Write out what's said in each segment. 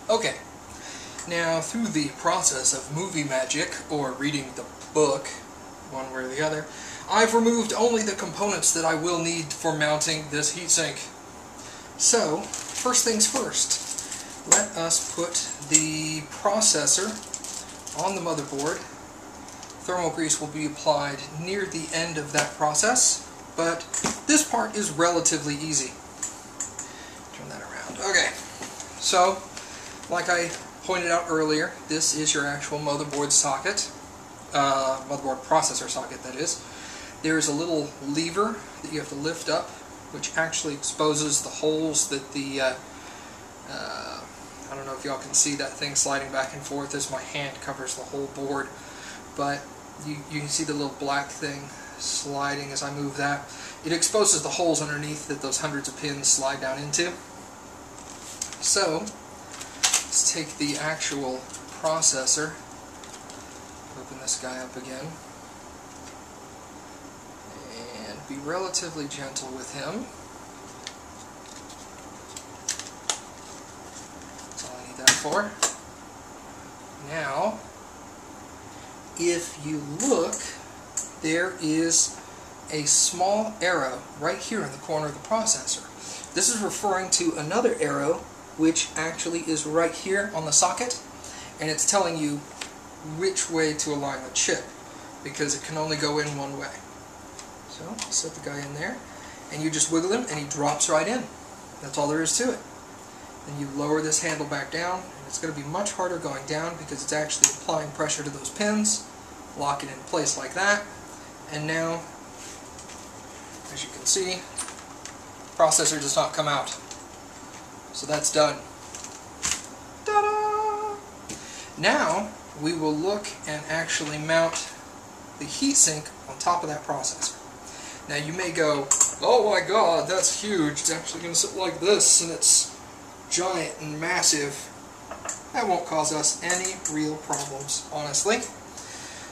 Okay, now through the process of movie magic, or reading the book, one way or the other, I've removed only the components that I will need for mounting this heatsink. So, first things first, let us put the processor on the motherboard. Thermal grease will be applied near the end of that process, but this part is relatively easy. Turn that around. Okay, so like I pointed out earlier, this is your actual motherboard socket, motherboard processor socket that is. There is a little lever that you have to lift up, which actually exposes the holes that the, I don't know if y'all can see that thing sliding back and forth as my hand covers the whole board, but you can see the little black thing sliding as I move that. It exposes the holes underneath that those hundreds of pins slide down into. So, let's take the actual processor, open this guy up again, and be relatively gentle with him. That's all I need that for. Now, if you look, there is a small arrow right here in the corner of the processor. This is referring to another arrow which actually is right here on the socket, and it's telling you which way to align the chip, because it can only go in one way. So, I'll set the guy in there, and you just wiggle him and he drops right in. That's all there is to it. Then you lower this handle back down, and it's going to be much harder going down because it's actually applying pressure to those pins. Lock it in place like that, and now, as you can see, the processor does not come out. So that's done. Ta-da! Now we will look and actually mount the heatsink on top of that processor. Now you may go, oh my god, that's huge, it's actually going to sit like this and it's giant and massive. That won't cause us any real problems, honestly.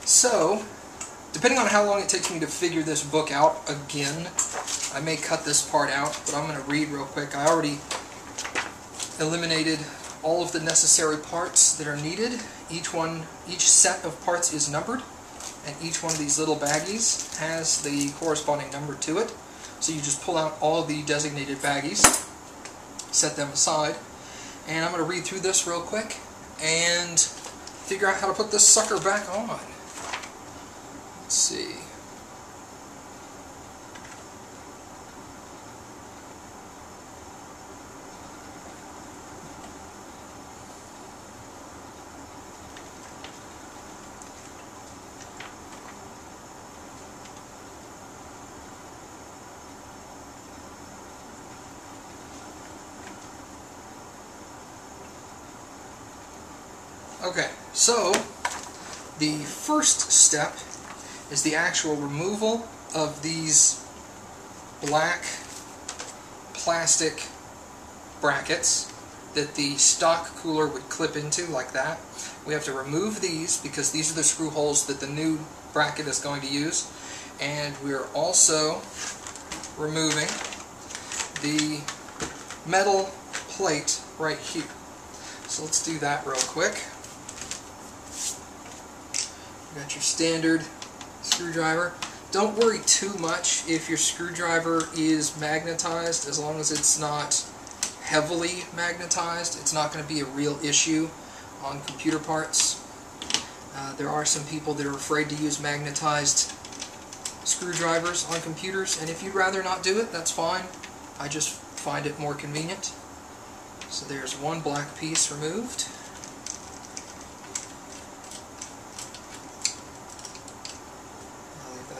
So, depending on how long it takes me to figure this book out again, I may cut this part out, but I'm going to read real quick. I already eliminated all of the necessary parts that are needed. Each set of parts is numbered, and each one of these little baggies has the corresponding number to it. So you just pull out all the designated baggies, set them aside, and I'm going to read through this real quick and figure out how to put this sucker back on. Let's see. Okay, so the first step is the actual removal of these black plastic brackets that the stock cooler would clip into, like that. We have to remove these because these are the screw holes that the new bracket is going to use, and we're also removing the metal plate right here. So let's do that real quick. You got your standard screwdriver. Don't worry too much if your screwdriver is magnetized. As long as it's not heavily magnetized, it's not going to be a real issue on computer parts. There are some people that are afraid to use magnetized screwdrivers on computers, and if you'd rather not do it, that's fine. I just find it more convenient. So there's one black piece removed.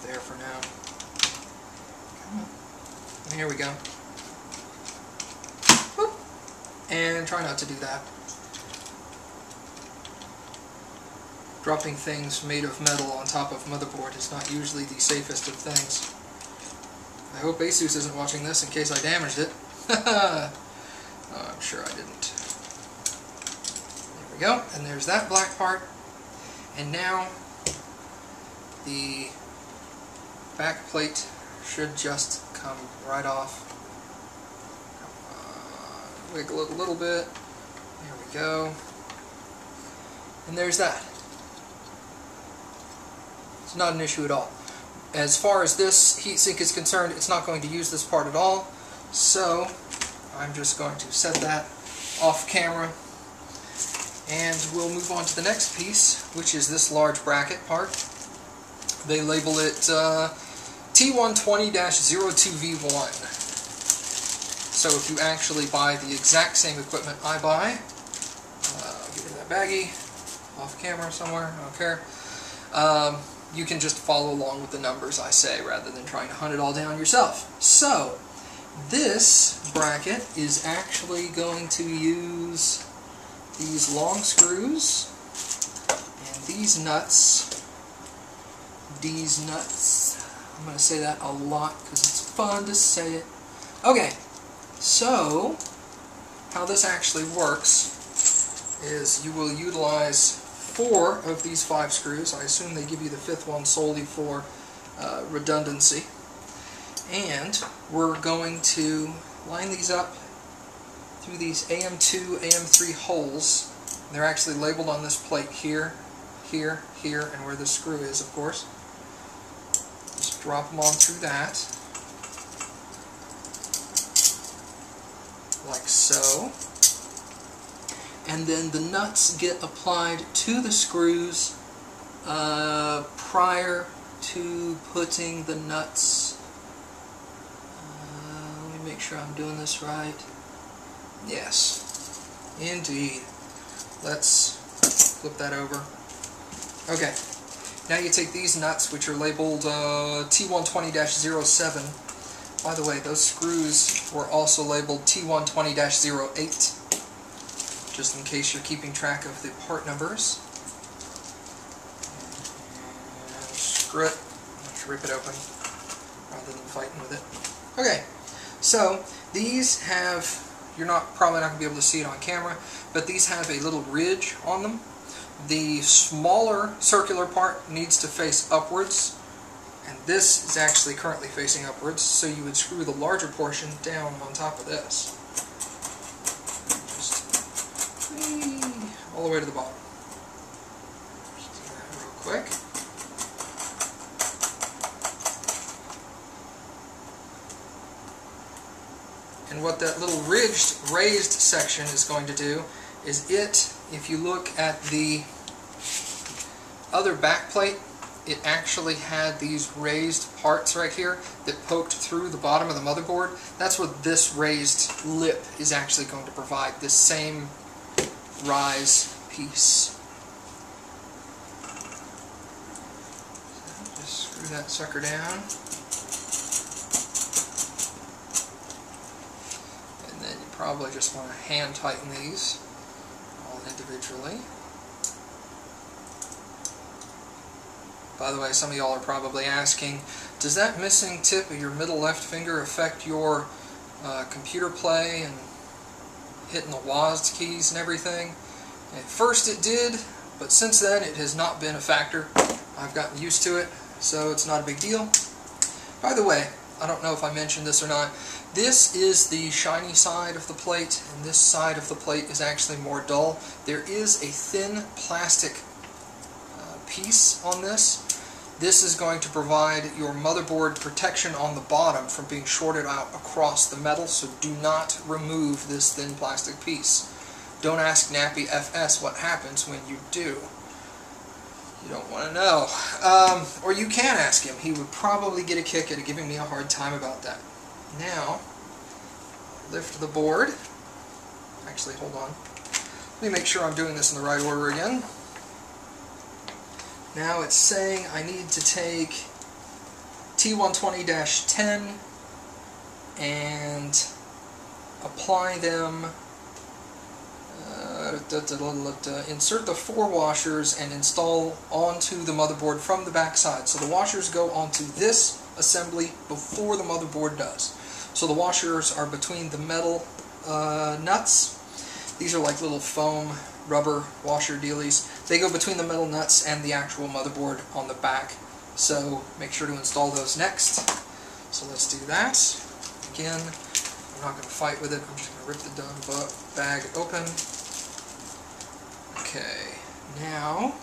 There for now. Come on. And here we go. Whoop. And try not to do that. Dropping things made of metal on top of motherboard is not usually the safest of things. I hope Asus isn't watching this in case I damaged it. Oh, I'm sure I didn't. There we go. And there's that black part. And now the back plate should just come right off. Wiggle it a little bit, There we go. And there's that. It's not an issue at all. As far as this heatsink is concerned, it's not going to use this part at all. So I'm just going to set that off camera. And we'll move on to the next piece, which is this large bracket part. They label it T120-02V1. So if you actually buy the exact same equipment I buy, I'll get rid of that baggie, off camera somewhere, I don't care, you can just follow along with the numbers I say rather than trying to hunt it all down yourself. So this bracket is actually going to use these long screws and these nuts. I'm going to say that a lot because it's fun to say it. Okay, so how this actually works is you will utilize 4 of these 5 screws. I assume they give you the 5th one solely for redundancy. And we're going to line these up through these AM2, AM3 holes. They're actually labeled on this plate here, here, here, and where the screw is, of course. Just drop them on through that, like so. And then the nuts get applied to the screws prior to putting the nuts. Let me make sure I'm doing this right. Yes, indeed. Let's flip that over. Okay, now you take these nuts, which are labeled T120-07. By the way, those screws were also labeled T120-08, just in case you're keeping track of the part numbers. And screw it. Let's rip it open rather than fighting with it. Okay, so these have, you're probably not going to be able to see it on camera, but these have a little ridge on them. The smaller circular part needs to face upwards, and this is actually currently facing upwards, so you would screw the larger portion down on top of this. Just all the way to the bottom. Just do that real quick. And what that little raised section is going to do is if you look at the other backplate, it actually had these raised parts right here that poked through the bottom of the motherboard. That's what this raised lip is actually going to provide, this same rise piece. So just screw that sucker down. And then you probably just want to hand tighten these all individually. By the way, some of y'all are probably asking, does that missing tip of your middle left finger affect your computer play and hitting the WASD keys and everything? At first it did, but since then it has not been a factor. I've gotten used to it, so it's not a big deal. By the way, I don't know if I mentioned this or not, this is the shiny side of the plate, and this side of the plate is actually more dull. There is a thin plastic piece on this. This is going to provide your motherboard protection on the bottom from being shorted out across the metal, so do not remove this thin plastic piece. Don't ask Nappy FS what happens when you do. You don't want to know. Or you can ask him. He would probably get a kick at giving me a hard time about that. Now, lift the board. Actually, hold on. Let me make sure I'm doing this in the right order again. Now it's saying I need to take T120-10 and apply them, insert the 4 washers and install onto the motherboard from the back side. So the washers go onto this assembly before the motherboard does. So the washers are between the metal nuts. These are like little foam rubber washer dealies. They go between the metal nuts and the actual motherboard on the back. So make sure to install those next. So let's do that. Again, I'm not going to fight with it. I'm just going to rip the bag open. Okay, now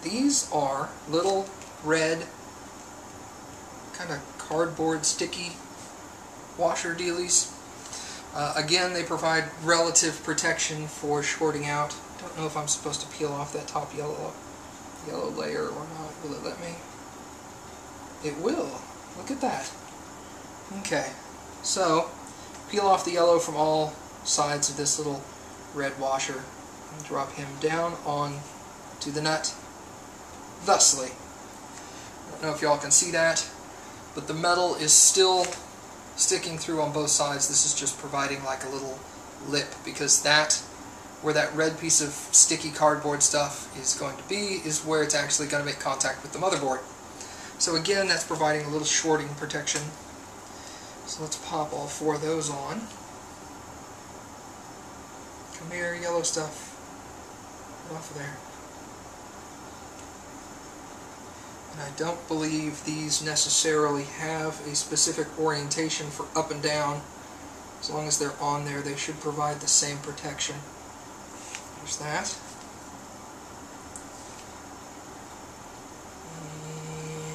these are little red kind of cardboard sticky washer dealies. Again, they provide relative protection for shorting out. Don't know if I'm supposed to peel off that top yellow layer or not. Will it let me? It will. Look at that. Okay, so peel off the yellow from all sides of this little red washer and drop him down on to the nut thusly. I don't know if y'all can see that, but the metal is still sticking through on both sides. This is just providing like a little lip, because that, where that red piece of sticky cardboard stuff is going to be, is where it's actually going to make contact with the motherboard. So again, that's providing a little shorting protection. So let's pop all 4 of those on. Come here, yellow stuff. Get off of there. And I don't believe these necessarily have a specific orientation for up and down. As long as they're on there, they should provide the same protection. There's that.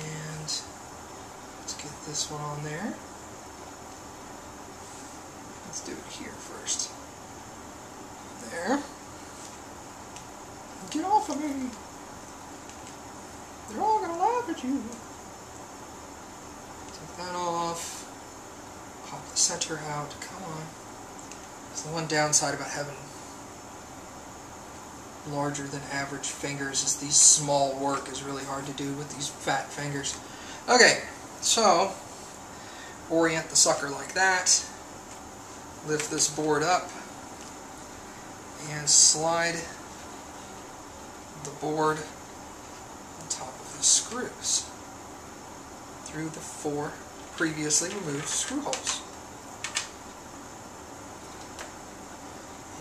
And let's get this one on there. Let's do it here first. There. Get off of me! They're all going to laugh at you. Take that off. Pop the center out. Come on. It's the one downside about having larger than average fingers is these small work is really hard to do with these fat fingers. Okay, so orient the sucker like that. Lift this board up and slide the board on top of the screws through the 4 previously removed screw holes.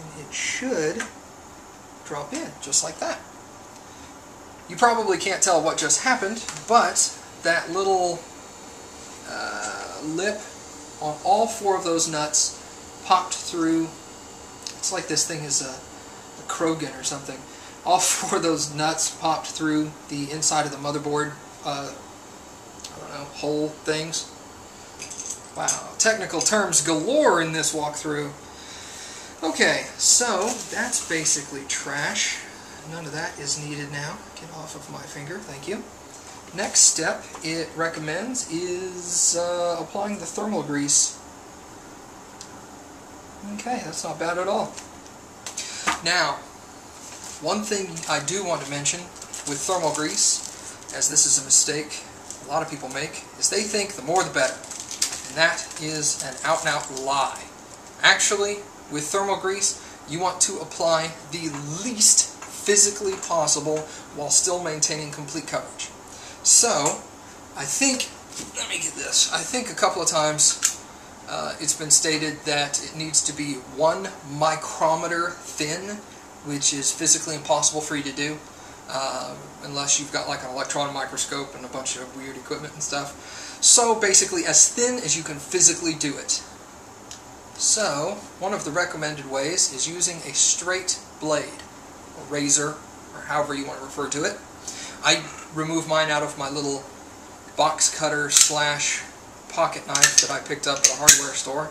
And it should drop in just like that. You probably can't tell what just happened, but that little lip on all 4 of those nuts popped through. It's like this thing is a Krogan or something. All 4 of those nuts popped through the inside of the motherboard, I don't know, hole things. Wow, technical terms galore in this walkthrough. Okay, so that's basically trash. None of that is needed now. Get off of my finger, thank you. Next step it recommends is applying the thermal grease. Okay, that's not bad at all. Now, one thing I do want to mention with thermal grease, as this is a mistake a lot of people make, is they think the more the better. And that is an out-and-out lie. Actually, with thermal grease, you want to apply the least physically possible while still maintaining complete coverage. So, I think, let me get this, I think a couple of times it's been stated that it needs to be 1 micrometer thin, which is physically impossible for you to do unless you've got like an electron microscope and a bunch of weird equipment and stuff. So basically as thin as you can physically do it. So one of the recommended ways is using a straight blade, or razor, or however you want to refer to it. I remove mine out of my little box cutter slash pocket knife that I picked up at a hardware store.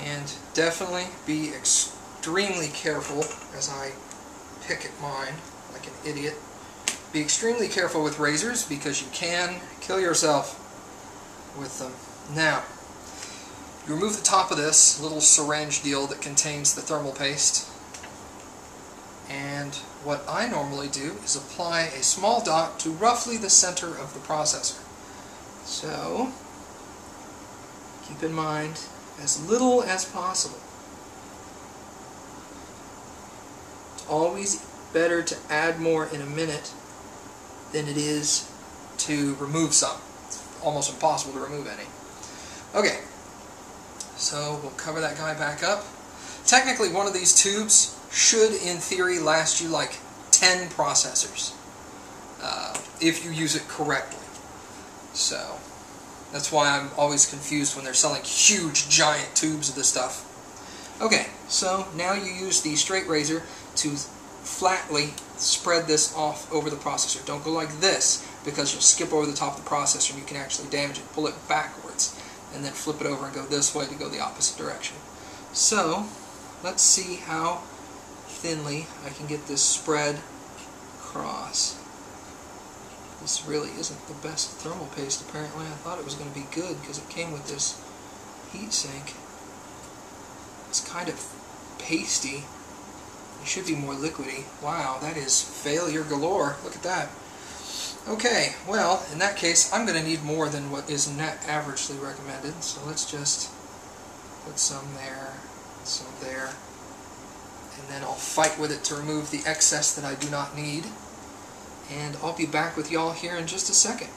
And definitely be extremely careful as I pick at mine like an idiot. Be extremely careful with razors because you can kill yourself with them. Now, you remove the top of this little syringe deal that contains the thermal paste, and what I normally do is apply a small dot to roughly the center of the processor. So, keep in mind, as little as possible. It's always better to add more in a minute than it is to remove some. It's almost impossible to remove any. Okay, so we'll cover that guy back up. Technically, one of these tubes should, in theory, last you like 10 processors if you use it correctly. So that's why I'm always confused when they're selling huge, giant tubes of this stuff. Okay, so now you use the straight razor to flatly spread this off over the processor. Don't go like this, because you'll skip over the top of the processor and you can actually damage it. Pull it backwards and then flip it over and go this way to go the opposite direction. So let's see how thinly I can get this spread across. This really isn't the best thermal paste apparently. I thought it was going to be good because it came with this heat sink. It's kind of pasty. It should be more liquidy. Wow, that is failure galore. Look at that. Okay, well, in that case, I'm going to need more than what is net averagely recommended. So let's just put some there, some there, and then I'll fight with it to remove the excess that I do not need. And I'll be back with y'all here in just a second.